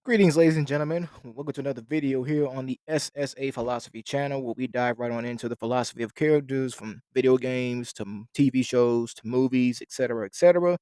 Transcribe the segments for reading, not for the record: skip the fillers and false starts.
Greetings, ladies and gentlemen. Welcome to another video here on the SSA Philosophy channel, where we dive right on into the philosophy of characters from video games to TV shows to movies, etc., etc.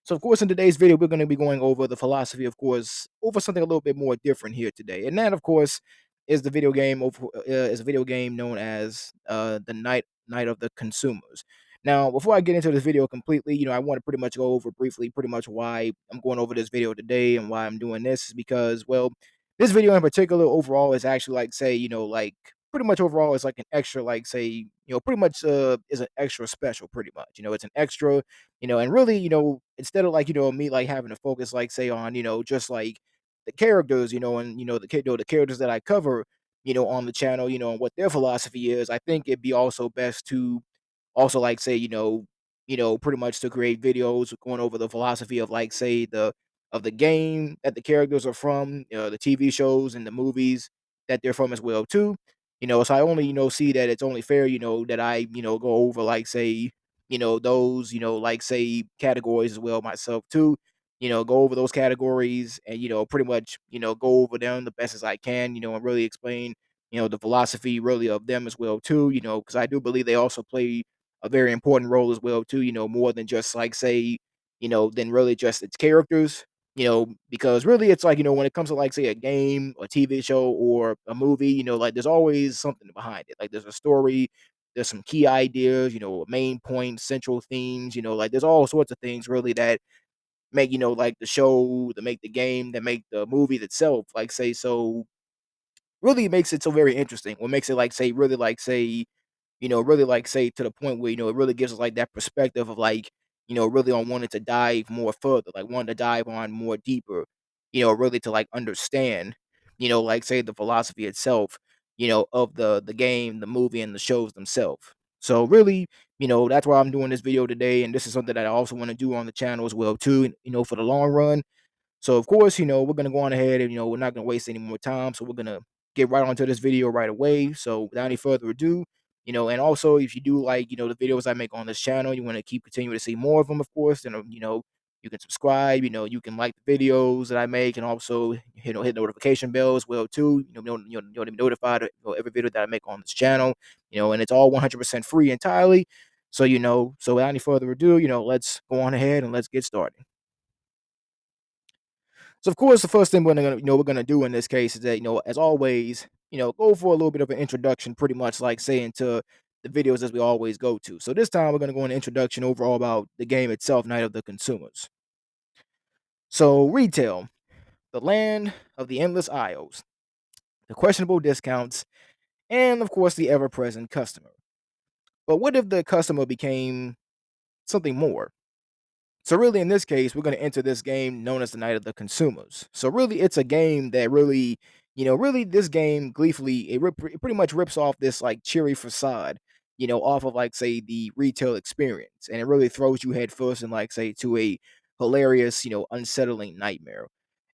So, of course, in today's video, we're going to be going over the philosophy, of course, over something a little bit more different here today, and that, of course, is the video game is a video game known as the Night of the Consumers. Now, before I get into this video completely, I want to pretty much go over briefly, pretty much why I'm going over this video today and why I'm doing this is because, well, this video in particular, overall, is actually like, say, like pretty much overall is like an extra, like, say, pretty much is an extra special, pretty much. It's an extra, and really, instead of like, me like having to focus, like, say, on, just like the characters, and the characters that I cover, on the channel, and what their philosophy is, I think it'd be also best to also like say, pretty much to create videos going over the philosophy of like say the game that the characters are from, the TV shows and the movies that they're from as well too. So I only, see that it's only fair, that I, go over like say, those, like say categories as well myself too. Go over those categories and, pretty much, go over them the best as I can, and really explain, the philosophy really of them as well too, because I do believe they also play a very important role as well too, more than just like say, than really just its characters, because really it's like, when it comes to like say a game, a TV show or a movie, like there's always something behind it. Like there's a story, there's some key ideas, a main point, central themes, like there's all sorts of things really that make, like the show, that make the game, that make the movie itself, like say so really makes it so very interesting. What makes it like say really like say really like say to the point where, it really gives us like that perspective of like, really on wanting to dive more further, like wanting to dive on more deeper, really to like understand, like say the philosophy itself, of the game, the movie, and the shows themselves. So really, that's why I'm doing this video today, and this is something that I also want to do on the channel as well too, for the long run. So of course, we're gonna go on ahead and we're not gonna waste any more time. So we're gonna get right onto this video right away. So without any further ado, and also if you do like, the videos I make on this channel, you want to keep continuing to see more of them, of course, then you can subscribe, you can like the videos that I make and also hit notification bell as well too. You'll be notified of every video that I make on this channel, and it's all 100% free entirely. So so without any further ado, let's go on ahead and let's get started. So of course, the first thing we're gonna do in this case is that, as always, go for a little bit of an introduction, pretty much like saying to the videos as we always go to. So this time we're gonna go an introduction overall about the game itself, Night of the Consumers. So retail, the land of the endless aisles, the questionable discounts, and of course the ever-present customer. But what if the customer became something more? So really, in this case, we're going to enter this game known as the Night of the Consumers. So really, it's a game that really, really this game gleefully it pretty much rips off this like cheery facade, off of like say the retail experience, and it really throws you head first and like say to a hilarious, unsettling nightmare.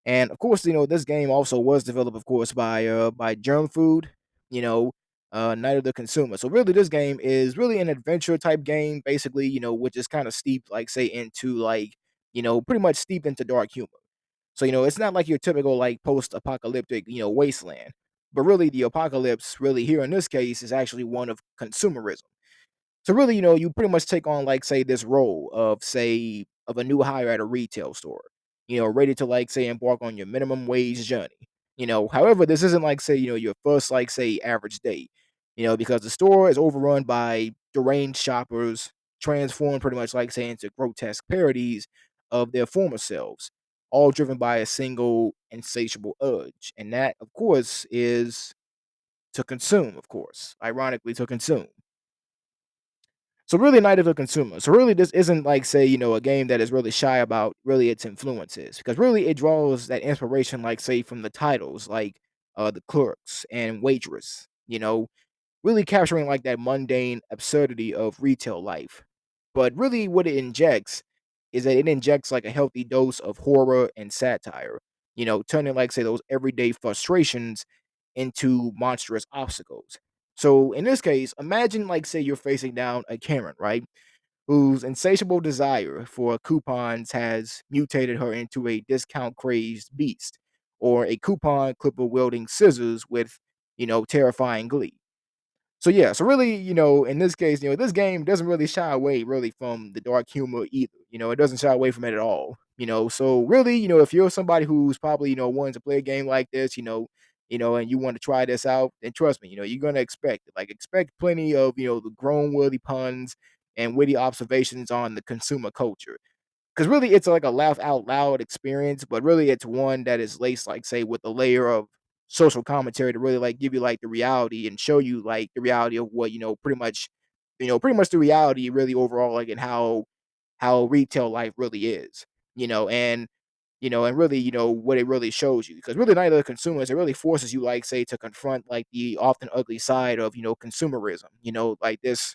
And of course, this game also was developed, of course, by Germ Food, you know, Night of the Consumer. So really, this game is really an adventure type game, basically, which is kind of steeped, like say, into like, pretty much steeped into dark humor. So it's not like your typical like post-apocalyptic, wasteland, but really the apocalypse, really here in this case, is actually one of consumerism. So really, you pretty much take on like say this role of say of a new hire at a retail store, ready to like say embark on your minimum wage journey. However, this isn't like say, your first like say average day, because the store is overrun by deranged shoppers, transformed pretty much like say into grotesque parodies of their former selves, all driven by a single insatiable urge. And that, of course, is to consume, of course, ironically to consume. So really Night of the Consumer. So really this isn't like say, a game that is really shy about really its influences because really it draws that inspiration like say from the titles like The Clerks and Waitress, really capturing like that mundane absurdity of retail life. But really what it injects is that it injects like a healthy dose of horror and satire, turning like say those everyday frustrations into monstrous obstacles. So in this case, imagine like say you're facing down a Karen, right? Whose insatiable desire for coupons has mutated her into a discount crazed beast. or a coupon clipper wielding scissors with, terrifying glee. So yeah, so really, in this case, this game doesn't really shy away really from the dark humor either. It doesn't shy away from it at all. So really, if you're somebody who's probably, wanting to play a game like this, and you want to try this out, then trust me, you're gonna expect it. Like expect plenty of, the grown worthy puns and witty observations on the consumer culture. Because really, it's like a laugh out loud experience, but really, it's one that is laced, like, say, with a layer of social commentary to really like give you like the reality and show you like the reality of what pretty much the reality really overall, like, and how retail life really is, and and really, what it really shows you. Because really, neither the consumers, it really forces you, like, say, to confront like the often ugly side of consumerism. Like this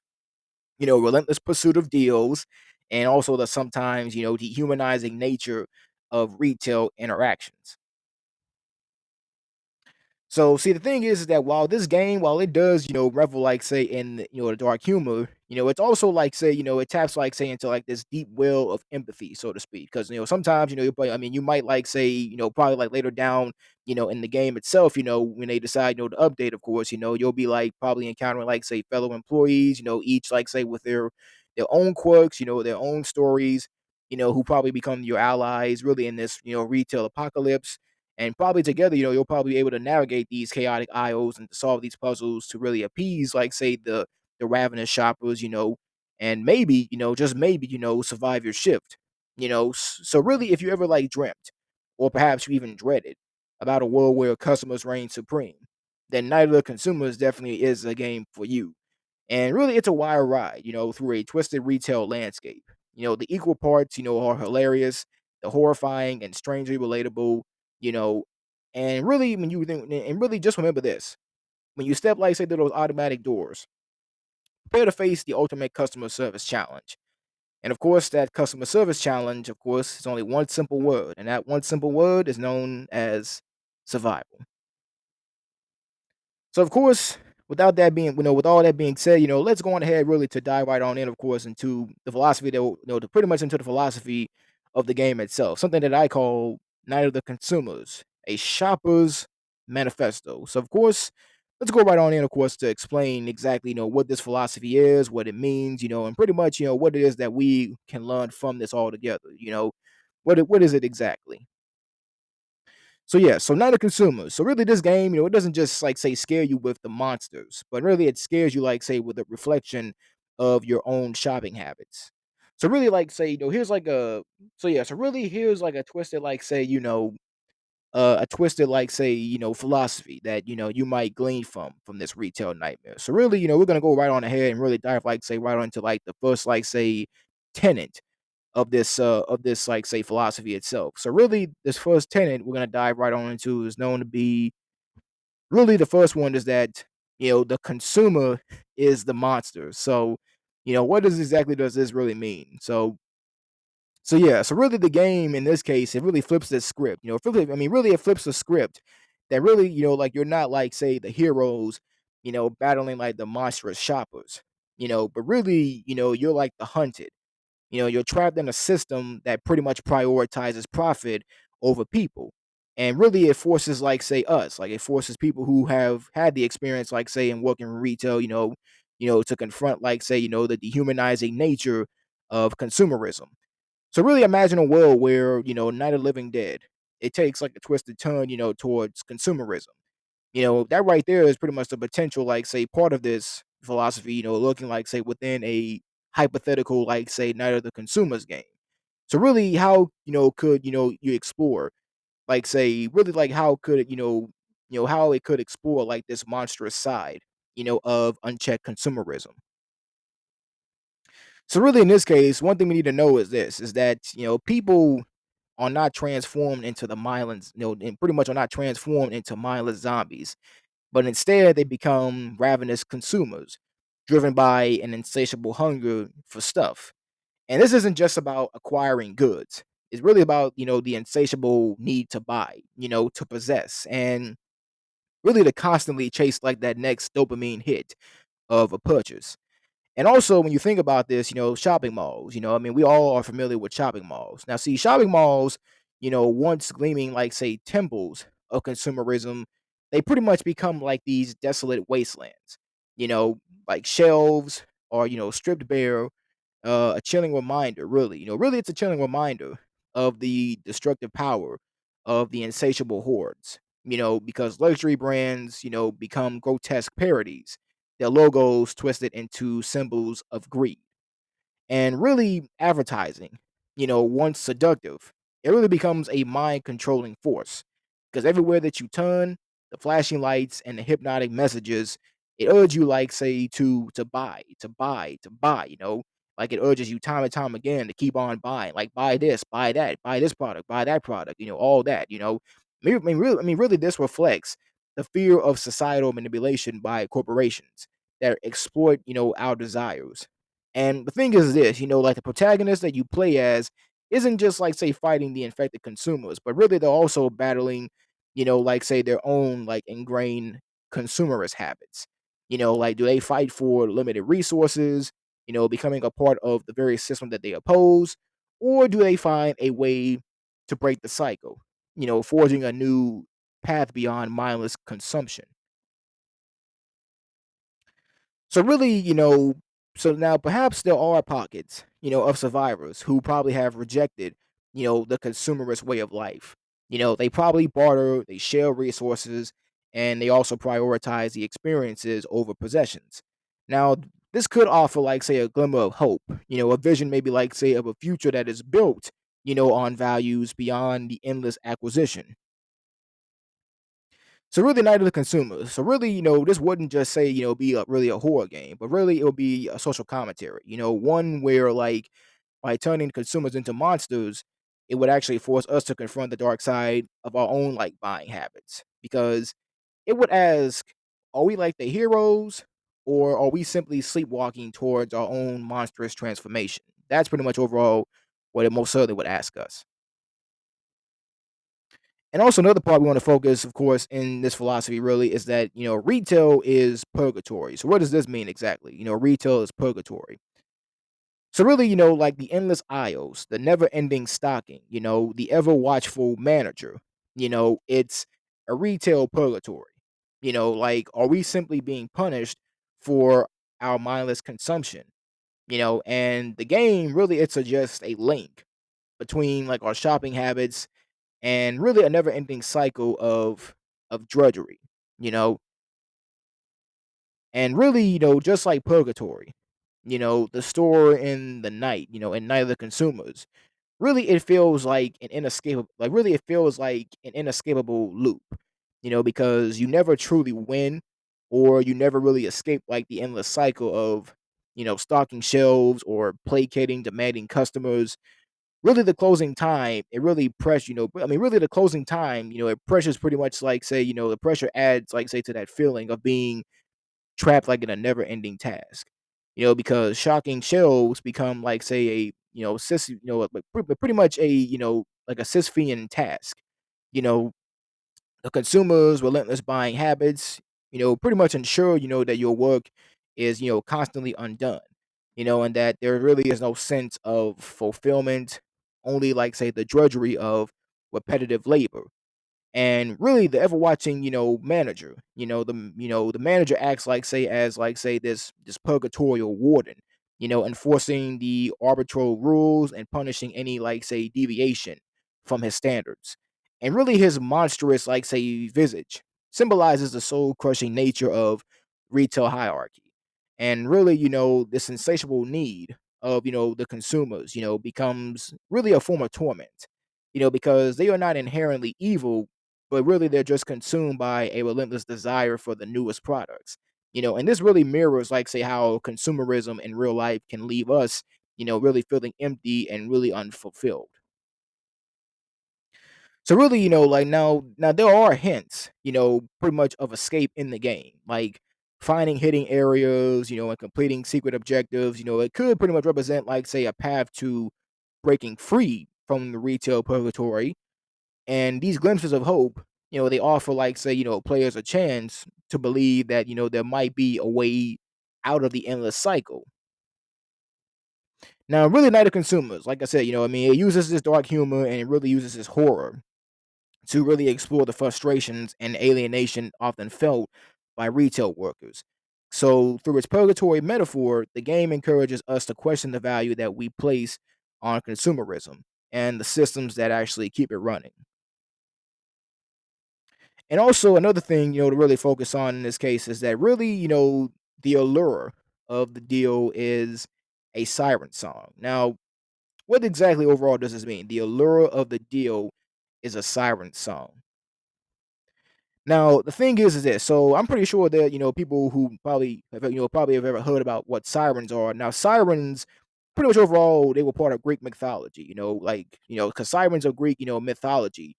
relentless pursuit of deals, and also the sometimes, dehumanizing nature of retail interactions. So, see, the thing is that while this game, while it does, revel, like, say, in, the dark humor, it's also, like, say, it taps, like, say, into, like, this deep well of empathy, so to speak. Because, sometimes, you play, I mean, you might, like, say, probably, like, later down, in the game itself, when they decide, to update, of course, you'll be, like, probably encountering, like, say, fellow employees, each, like, say, with their own quirks, their own stories, who probably become your allies, really, in this, retail apocalypse. And probably together, you'll probably be able to navigate these chaotic aisles and to solve these puzzles to really appease, like, say, the ravenous shoppers, and maybe, just maybe, survive your shift. So really, if you ever like dreamt, or perhaps you even dreaded about a world where customers reign supreme, then Night of the Consumers definitely is a game for you. And really, it's a wild ride, through a twisted retail landscape. The equal parts, are hilarious, the horrifying and strangely relatable, you know, and really, when you think, and really just remember this: when you step, like, say, through those automatic doors, prepare to face the ultimate customer service challenge. And of course, that customer service challenge, of course, is only one simple word, and that one simple word is known as survival. So of course, without that being, with all that being said, let's go on ahead really to dive right on in, of course, into the philosophy that to pretty much into the philosophy of the game itself. Something that I call Night of the Consumers, a shopper's manifesto. So of course, let's go right on in, of course, to explain exactly, what this philosophy is, what it means, and pretty much, what it is that we can learn from this all together. What is it exactly? So yeah, so Night of Consumers. So really, this game, it doesn't just, like, say, scare you with the monsters, but really it scares you, like, say, with a reflection of your own shopping habits. So really, like, say, here's like a so yeah, so really here's like a twisted, like, say, a twisted, like, say, philosophy that you might glean from this retail nightmare. So really, we're gonna go right on ahead and really dive, like, say, right onto, like, the first, like, say, tenet of this, like, say, philosophy itself. So really, this first tenet we're gonna dive right on into is known to be really the first one is that the consumer is the monster. So what does exactly does this really mean? So yeah, so really the game in this case, it really flips the script. Really, I mean, really it flips the script that really, like, you're not, like, say, the heroes, battling like the monstrous shoppers, but really, you're like the hunted. You're trapped in a system that pretty much prioritizes profit over people. And really it forces, like, say, us, like, it forces people who have had the experience, like, say, in working in retail, to confront, like, say, the dehumanizing nature of consumerism. So really imagine a world where, Night of the Living Dead, it takes like a twisted turn, towards consumerism. That right there is pretty much the potential, like, say, part of this philosophy, looking like, say, within a hypothetical, like, say, Night of the Consumers game. So really, how, could, you explore, like, say, really, like, how could it, how it could explore, like, this monstrous side, of unchecked consumerism. So really, in this case, one thing we need to know is this: is that people are not transformed into the mindless, and pretty much are not transformed into mindless zombies, but instead they become ravenous consumers, driven by an insatiable hunger for stuff. And this isn't just about acquiring goods. It's really about, the insatiable need to buy, to possess, and really to constantly chase, like, that next dopamine hit of a purchase. And also, when you think about this, shopping malls, I mean, we all are familiar with shopping malls. Now, see, shopping malls, once gleaming like, say, temples, of consumerism, they pretty much become like these desolate wastelands, you know, like shelves or, stripped bare, a chilling reminder, really. Really, it's a chilling reminder of the destructive power of the insatiable hordes. Because luxury brands, become grotesque parodies. Their logos twisted into symbols of greed. And really, advertising, once seductive, it really becomes a mind controlling force. Because everywhere that you turn, the flashing lights and the hypnotic messages, it urge you, like, say, to buy, to buy, to buy, like it urges you time and time again to keep on buying, like buy this, buy that, buy this product, buy that product, all that, really, this reflects the fear of societal manipulation by corporations that exploit, our desires. And the thing is this, like the protagonist that you play as isn't just like say fighting the infected consumers, but really they're also battling, like say their own like ingrained consumerist habits. Like do they fight for limited resources, becoming a part of the very system that they oppose, or do they find a way to break the cycle, forging a new path beyond mindless consumption? So really, so now perhaps there are pockets, of survivors who probably have rejected, the consumerist way of life. They probably barter, they share resources, and they also prioritize the experiences over possessions. Now, this could offer, like, say, a glimmer of hope, a vision maybe like, say, of a future that is built, on values beyond the endless acquisition. So really, Night of the Consumer. So really, this wouldn't just say, be a really a horror game, but really it would be a social commentary. One where like by turning consumers into monsters, it would actually force us to confront the dark side of our own like buying habits. Because it would ask, are we like the heroes, or are we simply sleepwalking towards our own monstrous transformation? That's pretty much overall what it most certainly would ask us. And also another part we want to focus, of course, in this philosophy really is that, retail is purgatory. So what does this mean exactly? Retail is purgatory. So really, like the endless aisles, the never-ending stocking, the ever-watchful manager, it's a retail purgatory. Like are we simply being punished for our mindless consumption? And the game really it's just a link between like our shopping habits and really a never-ending cycle of drudgery, you know, and really, just like Purgatory, the store in the night, and Night of the Consumers, really it feels like an inescapable, like really it feels like an inescapable loop, because you never truly win, or you never really escape like the endless cycle of, stocking shelves or placating demanding customers. Really the closing time, it really really the closing time, it pressures pretty much like say, the pressure adds like say to that feeling of being trapped like in a never ending task. Because shocking shelves become like say a, like pretty much a, like a Sisyphean task. You know, the consumer's relentless buying habits, pretty much ensure, that your work is, constantly undone, and that there really is no sense of fulfillment, only like say the drudgery of repetitive labor. And really the ever watching, manager, the manager acts like say as like say this purgatorial warden, enforcing the arbitral rules and punishing any like say deviation from his standards. And really his monstrous like say visage symbolizes the soul crushing nature of retail hierarchy. And really, this insatiable need of, the consumers, becomes really a form of torment, because they are not inherently evil, but really they're just consumed by a relentless desire for the newest products. And this really mirrors like say how consumerism in real life can leave us, really feeling empty and really unfulfilled. So really, like now there are hints, pretty much of escape in the game. Like finding hidden areas, and completing secret objectives, it could pretty much represent like say a path to breaking free from the retail purgatory. And these glimpses of hope, they offer like say, players a chance to believe that, there might be a way out of the endless cycle. Now, really Night of Consumers, like I said, it uses this dark humor and it really uses this horror to really explore the frustrations and alienation often felt by retail workers. So, through its purgatory metaphor, the game encourages us to question the value that we place on consumerism and the systems that actually keep it running. And also, another thing, to really focus on in this case is that really, the allure of the deal is a siren song. Now, what exactly overall does this mean? The allure of the deal is a siren song. Now, the thing is this. So I'm pretty sure that people who probably have ever heard about what sirens are. Now, sirens, pretty much overall, they were part of Greek mythology. Like because sirens are Greek, mythology.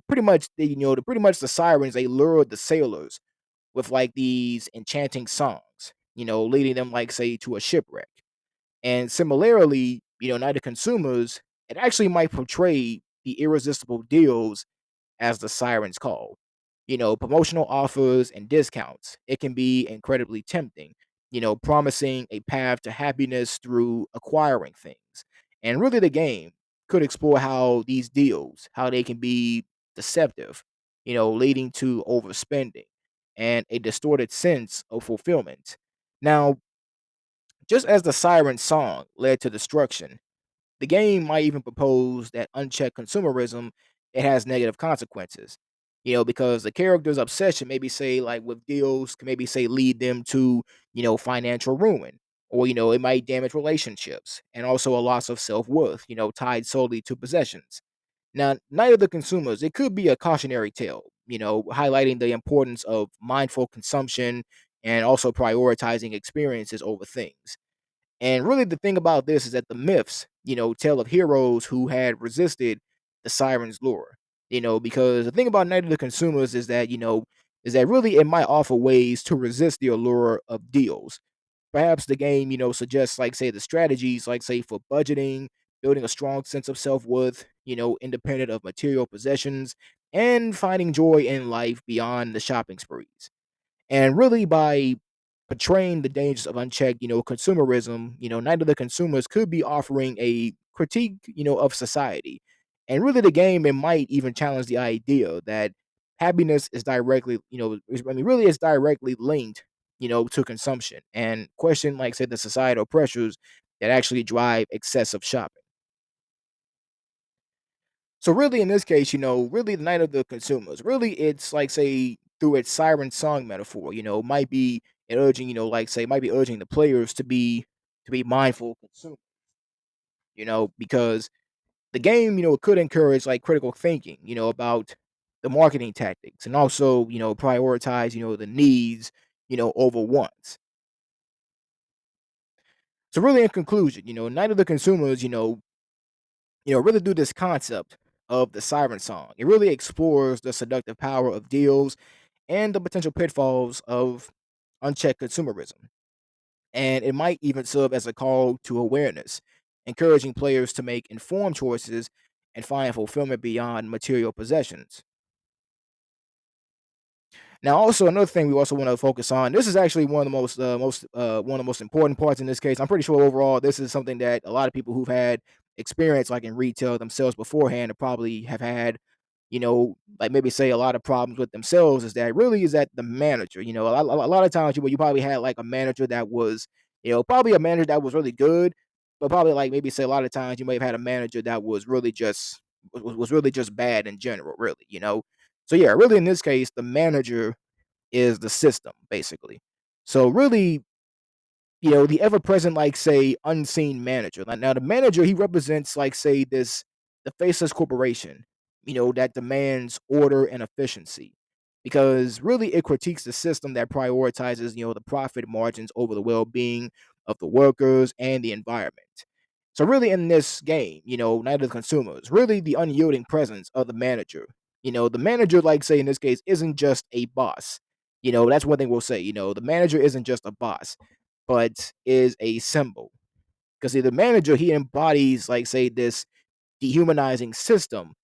Pretty much pretty much the sirens they lured the sailors with like these enchanting songs. Leading them like say to a shipwreck. And similarly, night of consumers, it actually might portray the irresistible deals as the sirens call. Promotional offers and discounts. It can be incredibly tempting, promising a path to happiness through acquiring things. And really, the game could explore how these deals, how they can be deceptive, leading to overspending and a distorted sense of fulfillment. Now, just as the siren song led to destruction, the game might even propose that unchecked consumerism it has negative consequences. Because the character's obsession maybe say like with deals can maybe say lead them to, financial ruin. Or, it might damage relationships and also a loss of self-worth, tied solely to possessions. Now, Night of the Consumers, it could be a cautionary tale, highlighting the importance of mindful consumption and also prioritizing experiences over things. And really, the thing about this is that the myths, tell of heroes who had resisted the siren's lure. Because the thing about Night of the Consumers is that really it might offer ways to resist the allure of deals. Perhaps the game, suggests, like, say, the strategies, like, say, for budgeting, building a strong sense of self worth, independent of material possessions, and finding joy in life beyond the shopping sprees. And really, by portraying the dangers of unchecked, consumerism, Night of the Consumers could be offering a critique, of society. And really, the game it might even challenge the idea that happiness is directly, really is directly linked, to consumption and question, like, say, the societal pressures that actually drive excessive shopping. So really, in this case, really the Night of the Consumers, really it's like say through its siren song metaphor, might be urging, like say might be urging the players to be mindful consumers, because the game, could encourage like critical thinking, about the marketing tactics and also, prioritize, the needs, over wants. So really in conclusion, Night of the Consumers, really do this concept of the siren song. It really explores the seductive power of deals and the potential pitfalls of unchecked consumerism. And it might even serve as a call to awareness, encouraging players to make informed choices and find fulfillment beyond material possessions. Now, also another thing we also want to focus on. This is actually one of the one of the most important parts in this case. I'm pretty sure overall this is something that a lot of people who've had experience like in retail themselves beforehand probably have had. Like maybe say a lot of problems with themselves is that really is that the manager. A lot of times you probably had like a manager that was, probably a manager that was really good, but probably like maybe say a lot of times you may have had a manager that was really just was really just bad in general, really. So yeah, really in this case, the manager is the system, basically. So really, the ever present, like say, unseen manager. Now the manager, he represents, like, say, the faceless corporation, that demands order and efficiency. Because really it critiques the system that prioritizes, the profit margins over the well-being of the workers and the environment. So really in this game, Night of the Consumers, really the unyielding presence of the manager. The manager, like say in this case, isn't just a boss. That's one thing we'll say. The manager isn't just a boss, but is a symbol. Because the manager, he embodies, like say, this dehumanizing system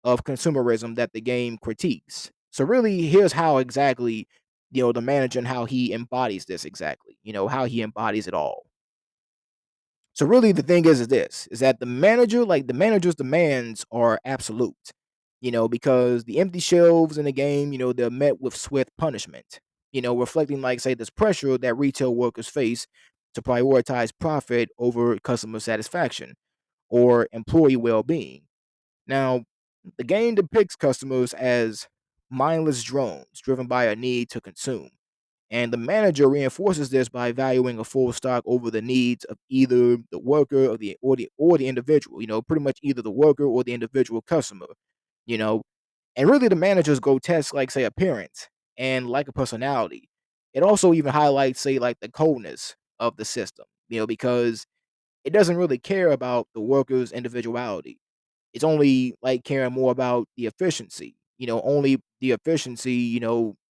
of consumerism that the game critiques. So really, here's how exactly, the manager and how he embodies this exactly. How he embodies it all. So really the thing is this is that the manager's demands are absolute. because the empty shelves in the game, they're met with swift punishment, reflecting, like, say, this pressure that retail workers face to prioritize profit over customer satisfaction or employee well being. Now, the game depicts customers as mindless drones driven by a need to consume. And the manager reinforces this by valuing a full stock over the needs of either the worker or the individual. Pretty much either the worker or the individual customer. You know, and really the manager's grotesque, like, say, appearance and like a personality. It also even highlights, say, like, the coldness of the system. Because it doesn't really care about the worker's individuality. It's only, like, caring more about the efficiency, only the efficiency,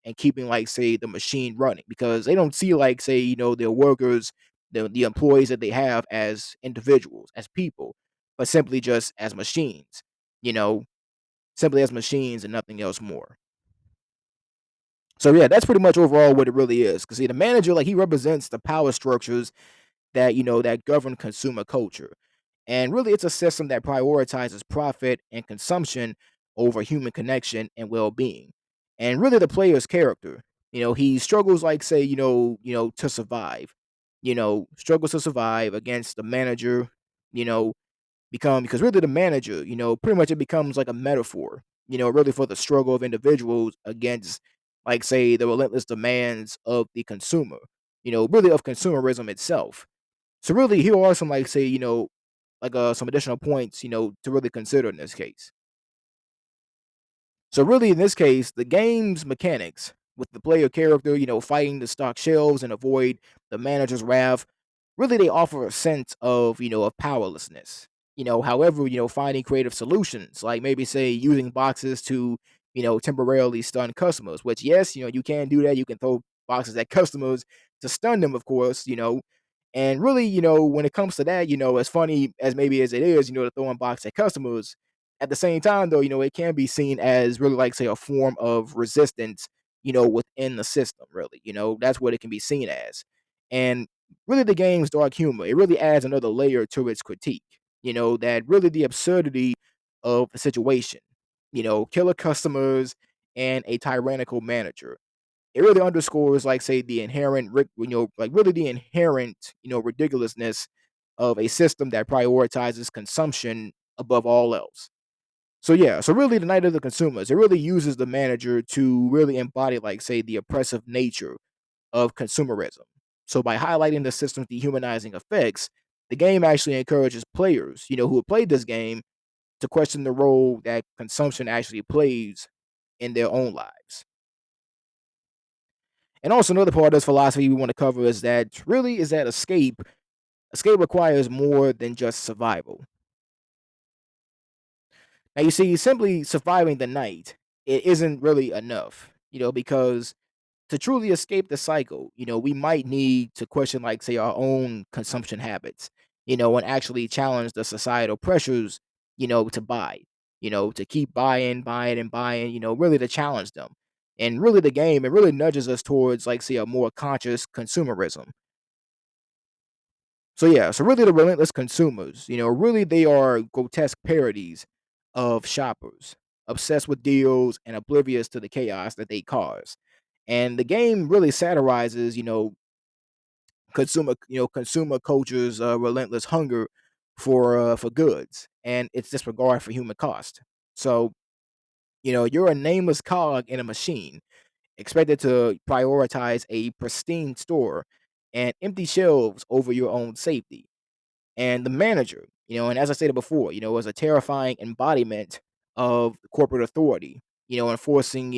and keeping, like, say, the machine running, because they don't see, like, say, their workers, the employees that they have as individuals, as people, but simply just as machines, you know, simply as machines and nothing else more. So yeah, that's pretty much overall what it really is. Cause see, the manager, like, he represents the power structures that govern consumer culture. And really, it's a system that prioritizes profit and consumption over human connection and well-being. And really, the player's character, he struggles, like, say, to survive. Struggles to survive against the manager. You know, because really the manager, pretty much it becomes like a metaphor. Really for the struggle of individuals against, like, say, the relentless demands of the consumer. Really of consumerism itself. So really, here are some, like, say, like, some additional points, to really consider in this case. So really, in this case, the game's mechanics with the player character, fighting the stock shelves and avoid the manager's wrath, really they offer a sense of powerlessness. However, finding creative solutions, like maybe say using boxes to, temporarily stun customers, which, yes, you can do that. You can throw boxes at customers to stun them, of course, and really, when it comes to that, as funny as maybe as it is, to throw in box at customers, at the same time, though, it can be seen as really, like, say, a form of resistance, within the system, really. That's what it can be seen as. And really, the game's dark humor, it really adds another layer to its critique, that really the absurdity of the situation, killer customers and a tyrannical manager. It really underscores, like, say, the inherent, like, really the inherent, ridiculousness of a system that prioritizes consumption above all else. So yeah, so really the Night of the Consumers, it really uses the manager to really embody, like, say, the oppressive nature of consumerism. So by highlighting the system's dehumanizing effects, the game actually encourages players, who have played this game, to question the role that consumption actually plays in their own lives. And also another part of this philosophy we want to cover is that really is that escape requires more than just survival. Now, you see, simply surviving the night, it isn't really enough, because to truly escape the cycle, we might need to question, like, say, our own consumption habits, and actually challenge the societal pressures, to buy, to keep buying, buying, and buying, really to challenge them. And really, the game, it really nudges us towards, like, say, a more conscious consumerism. So yeah, so really the relentless consumers, really they are grotesque parodies of shoppers, obsessed with deals and oblivious to the chaos that they cause. And the game really satirizes, consumer culture's relentless hunger for goods and its disregard for human cost. So, you're a nameless cog in a machine, expected to prioritize a pristine store and empty shelves over your own safety. And the manager, and as I stated before, was a terrifying embodiment of corporate authority, enforcing,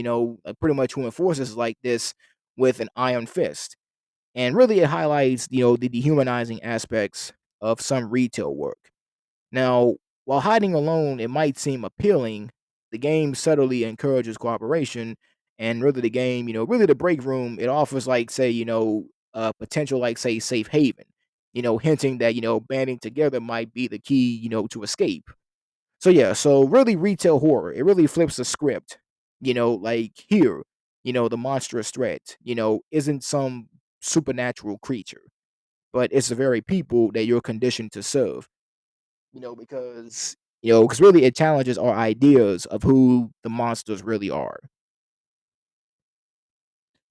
pretty much who enforces like this with an iron fist. And really, it highlights, the dehumanizing aspects of some retail work. Now, while hiding alone, it might seem appealing, the game subtly encourages cooperation. And really, the game, really the break room, it offers, like, say, a potential, like, say, safe haven, hinting that, banding together might be the key, to escape. So, yeah, so really, retail horror, it really flips the script, like here, the monstrous threat, isn't some supernatural creature, but it's the very people that you're conditioned to serve, because because really it challenges our ideas of who the monsters really are.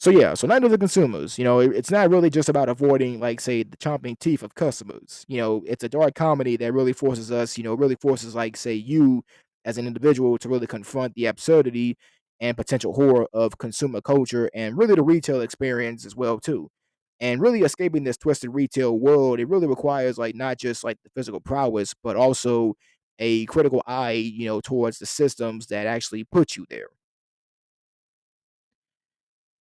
So yeah, so Night of the Consumers, it's not really just about avoiding, like, say, the chomping teeth of customers. It's a dark comedy that really forces us, really forces, like, say, you as an individual to really confront the absurdity and potential horror of consumer culture and really the retail experience as well too. And really escaping this twisted retail world, it really requires, like, not just like the physical prowess, but also a critical eye, towards the systems that actually put you there.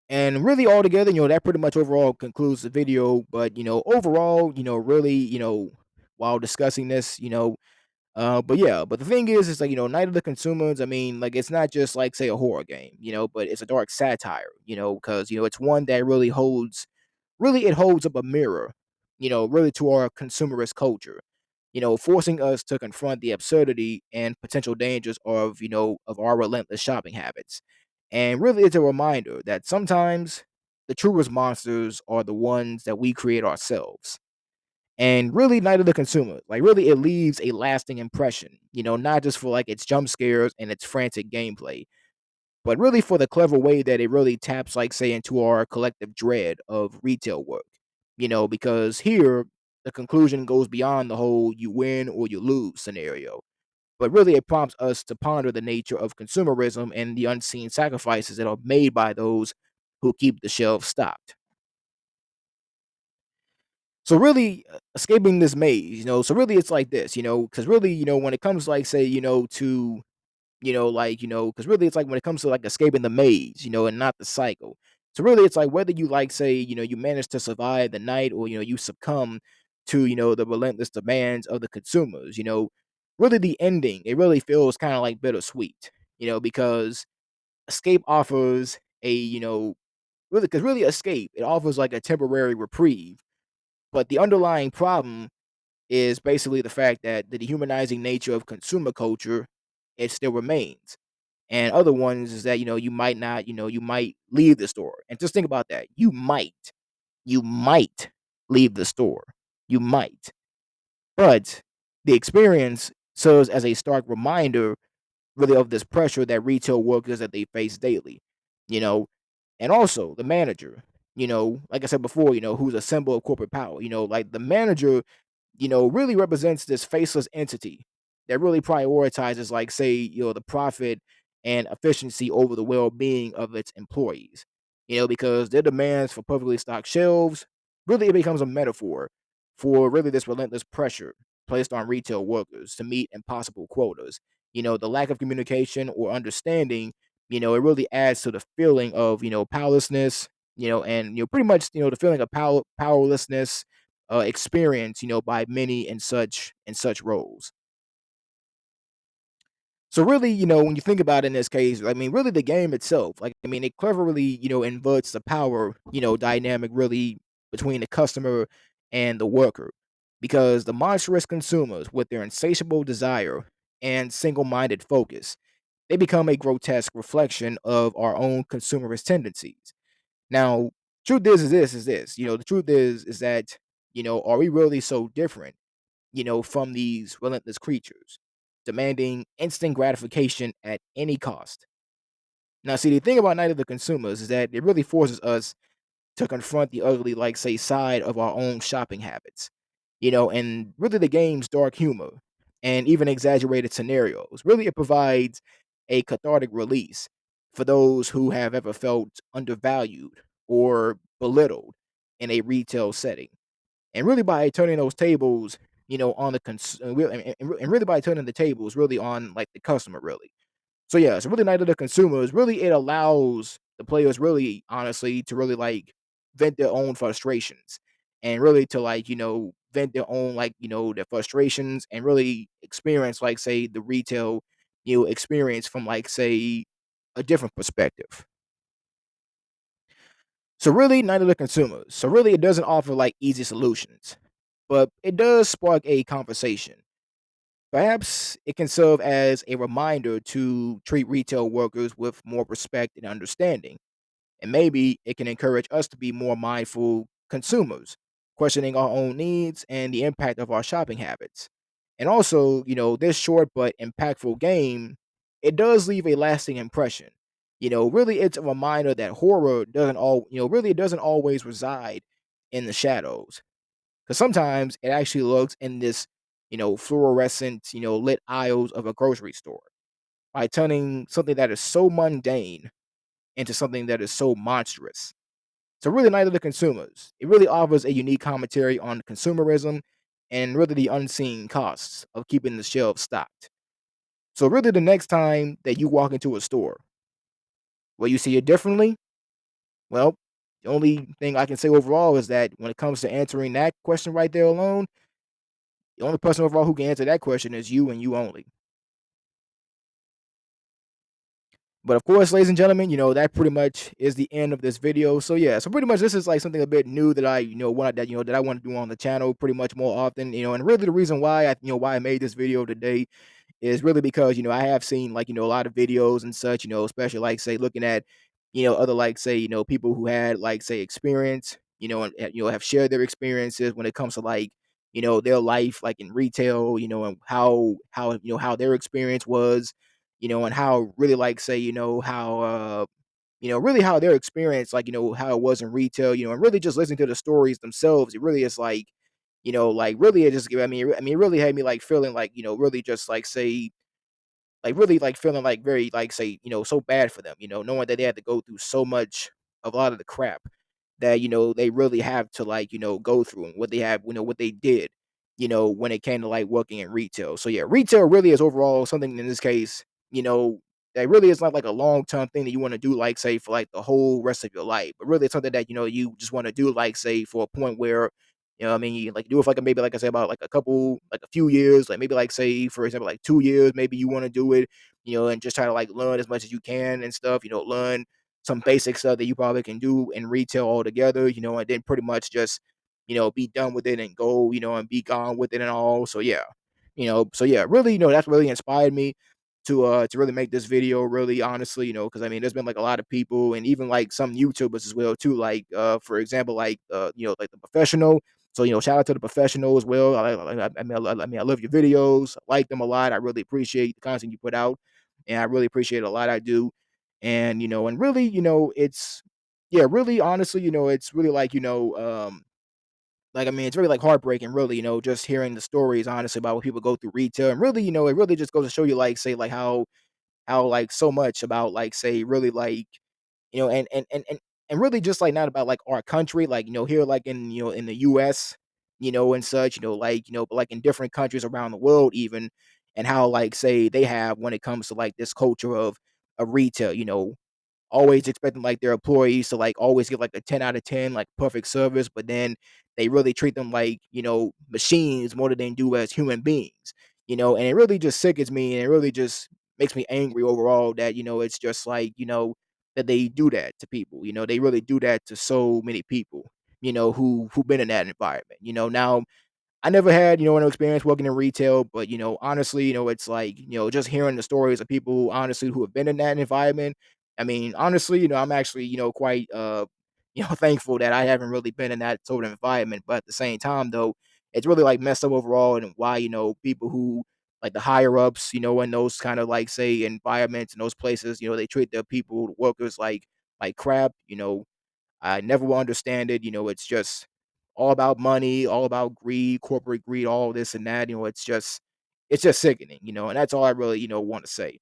And really altogether, that pretty much overall concludes the video. But overall, really, while discussing this, but yeah, but the thing is like, Night of the Consumers, I mean, like, it's not just like, say, a horror game, but it's a dark satire, because it's one that really it holds up a mirror, really to our consumerist culture, forcing us to confront the absurdity and potential dangers of, of our relentless shopping habits. And really, it's a reminder that sometimes the truest monsters are the ones that we create ourselves. And really, Night of the Consumer, like, really, it leaves a lasting impression, not just for like its jump scares and its frantic gameplay, but really for the clever way that it really taps, like, say, into our collective dread of retail work. Because here, the conclusion goes beyond the whole you win or you lose scenario, but really it prompts us to ponder the nature of consumerism and the unseen sacrifices that are made by those who keep the shelves stocked. So really, escaping this maze, so really it's like this, because really, when it comes, like, say, to, like, because really it's like when it comes to, like, escaping the maze, and not the cycle. So really it's like whether you, like, say, you manage to survive the night, or, you succumb to, the relentless demands of the consumers, really the ending, it really feels kind of like bittersweet, because escape offers a, really, because really escape, it offers like a temporary reprieve, but the underlying problem is basically the fact that the dehumanizing nature of consumer culture, it still remains. And other ones is that, you might not, you might leave the store. And just think about that. You might leave the store. You might. But the experience serves as a stark reminder, really, of this pressure that retail workers that they face daily. You know, and also the manager, like I said before, who's a symbol of corporate power. Like the manager, really represents this faceless entity that really prioritizes, like, say, the profit and efficiency over the well-being of its employees. Because their demands for perfectly stocked shelves, really it becomes a metaphor for really this relentless pressure placed on retail workers to meet impossible quotas. The lack of communication or understanding, it really adds to the feeling of, powerlessness, and pretty much, the feeling of powerlessness experience, by many in such roles. So really, when you think about it in this case, I mean, really the game itself, like, I mean, it cleverly, inverts the power, dynamic really between the customer and the worker. Because the monstrous consumers, with their insatiable desire and single-minded focus, they become a grotesque reflection of our own consumerist tendencies. Now, truth is this, the truth is that, are we really so different, from these relentless creatures, demanding instant gratification at any cost? Now, see, the thing about Night of the Consumers is that it really forces us to confront the ugly, like, say, side of our own shopping habits, and really the game's dark humor and even exaggerated scenarios. Really, it provides a cathartic release for those who have ever felt undervalued or belittled in a retail setting. And really by turning those tables, on the and really by turning the tables really on, like, the customer, really. So yeah, so really Night of the Consumers, really it allows the players really honestly to really, like, vent their own frustrations and really to, like, vent their own, like, their frustrations and really experience, like, say, the retail, experience from, like, say, a different perspective. So really Night of the Consumers. So really it doesn't offer, like, easy solutions, but it does spark a conversation. Perhaps it can serve as a reminder to treat retail workers with more respect and understanding. And maybe it can encourage us to be more mindful consumers, questioning our own needs and the impact of our shopping habits. And also, this short but impactful game, it does leave a lasting impression. Really it's a reminder that horror doesn't all, really it doesn't always reside in the shadows. Cuz sometimes it actually lurks in this, fluorescent, lit aisles of a grocery store by turning something that is so mundane into something that is so monstrous. So really neither the consumers. It really offers a unique commentary on consumerism and really the unseen costs of keeping the shelves stocked. So really the next time that you walk into a store, will you see it differently? Well, the only thing I can say overall is that when it comes to answering that question right there alone, the only person overall who can answer that question is you and you only. But of course, ladies and gentlemen, that pretty much is the end of this video. So yeah, so pretty much this is like something a bit new that I, wanted that, that I want to do on the channel pretty much more often, and really the reason why why I made this video today is really because I have seen like a lot of videos and such, especially like say looking at other like say people who had like say experience, and have shared their experiences when it comes to like their life like in retail, and how how their experience was, and how really like say how really how their experience like how it was in retail, and really just listening to the stories themselves, it really is like like really it just I mean it really had me like feeling like really just like say like really like feeling like very like say so bad for them, knowing that they had to go through so much of a lot of the crap that they really have to like go through, and what they have what they did when it came to like working in retail. So yeah, retail really is overall something in this case that really is not like a long term thing that you want to do like say for like the whole rest of your life, but really it's something that you just want to do like say for a point where I mean, you, like do it for like maybe like I said about like a couple, like a few years, like maybe like say for example like 2 years, maybe you want to do it, and just try to like learn as much as you can and stuff. Learn some basic stuff that you probably can do in retail altogether, and then pretty much just be done with it and go, and be gone with it and all. So yeah, so yeah, really, that's really inspired me to really make this video, really honestly, because I mean there's been like a lot of people and even like some YouTubers as well too, like for example like like the professional. So shout out to the professional as well. I love your videos. I like them a lot. I really appreciate the content you put out, and I really appreciate it a lot. I do, and and really, it's yeah, really honestly, it's really like like I mean, it's really like heartbreaking, really, just hearing the stories honestly about what people go through retail, and really, it really just goes to show you, like, say, like how like so much about like say really like and really just like not about like our country, like here like in in the US, and such, but like in different countries around the world even, and how like say they have when it comes to like this culture of retail, always expecting like their employees to like always give like a 10 out of 10 like perfect service, but then they really treat them like machines more than they do as human beings, and it really just sickens me, and it really just makes me angry overall that it's just like that they do that to people, they really do that to so many people, who've been in that environment, now I never had, no experience working in retail, but honestly, it's like, just hearing the stories of people honestly who have been in that environment. I mean, honestly, I'm actually, quite thankful that I haven't really been in that sort of environment. But at the same time though, it's really like messed up overall, and why, people who like the higher ups, in those kind of like say environments and those places, they treat their people, the workers like crap, I never will understand it. It's just all about money, all about greed, corporate greed, all this and that. It's just sickening, and that's all I really, want to say.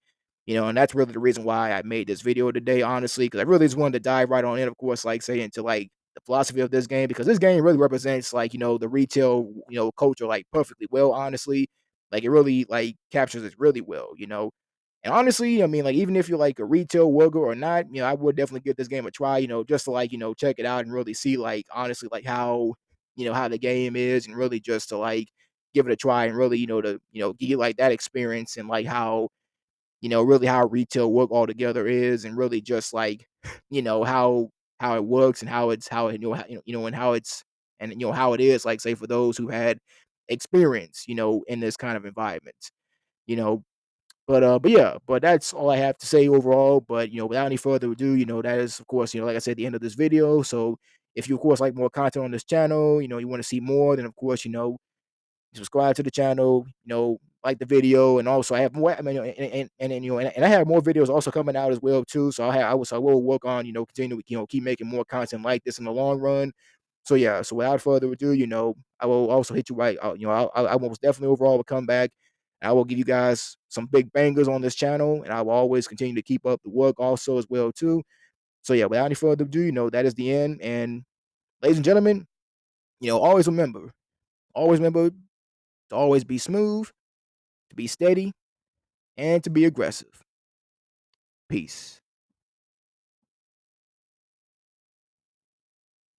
And that's really the reason why I made this video today, honestly, because I really just wanted to dive right on in, of course, like say into like the philosophy of this game, because this game really represents like, the retail, culture like perfectly well, honestly. Like it really like captures it really well, and honestly, I mean, like, even if you're like a retail worker or not, I would definitely give this game a try, just to like, check it out and really see, like, honestly, like how, how the game is, and really just to like give it a try and really, to, give you like that experience, and like how, really how retail work altogether is, and really just like, how it works, and how it, and how it's, and, how it is, like, say, for those who had experience, in this kind of environment, you know, but yeah, but that's all I have to say overall. But without any further ado, that is of course, like I said, the end of this video. So if you of course like more content on this channel, you want to see more, then of course, subscribe to the channel, like the video, and also I have more. I mean, and I have more videos also coming out as well too. So I will work on continue to keep making more content like this in the long run. So yeah, so without further ado, I will also hit you right. I will most definitely overall will come back. I will give you guys some big bangers on this channel, and I will always continue to keep up the work also as well too. So yeah, without any further ado, that is the end. And ladies and gentlemen, always remember to always be smooth, to be steady, and to be aggressive. Peace.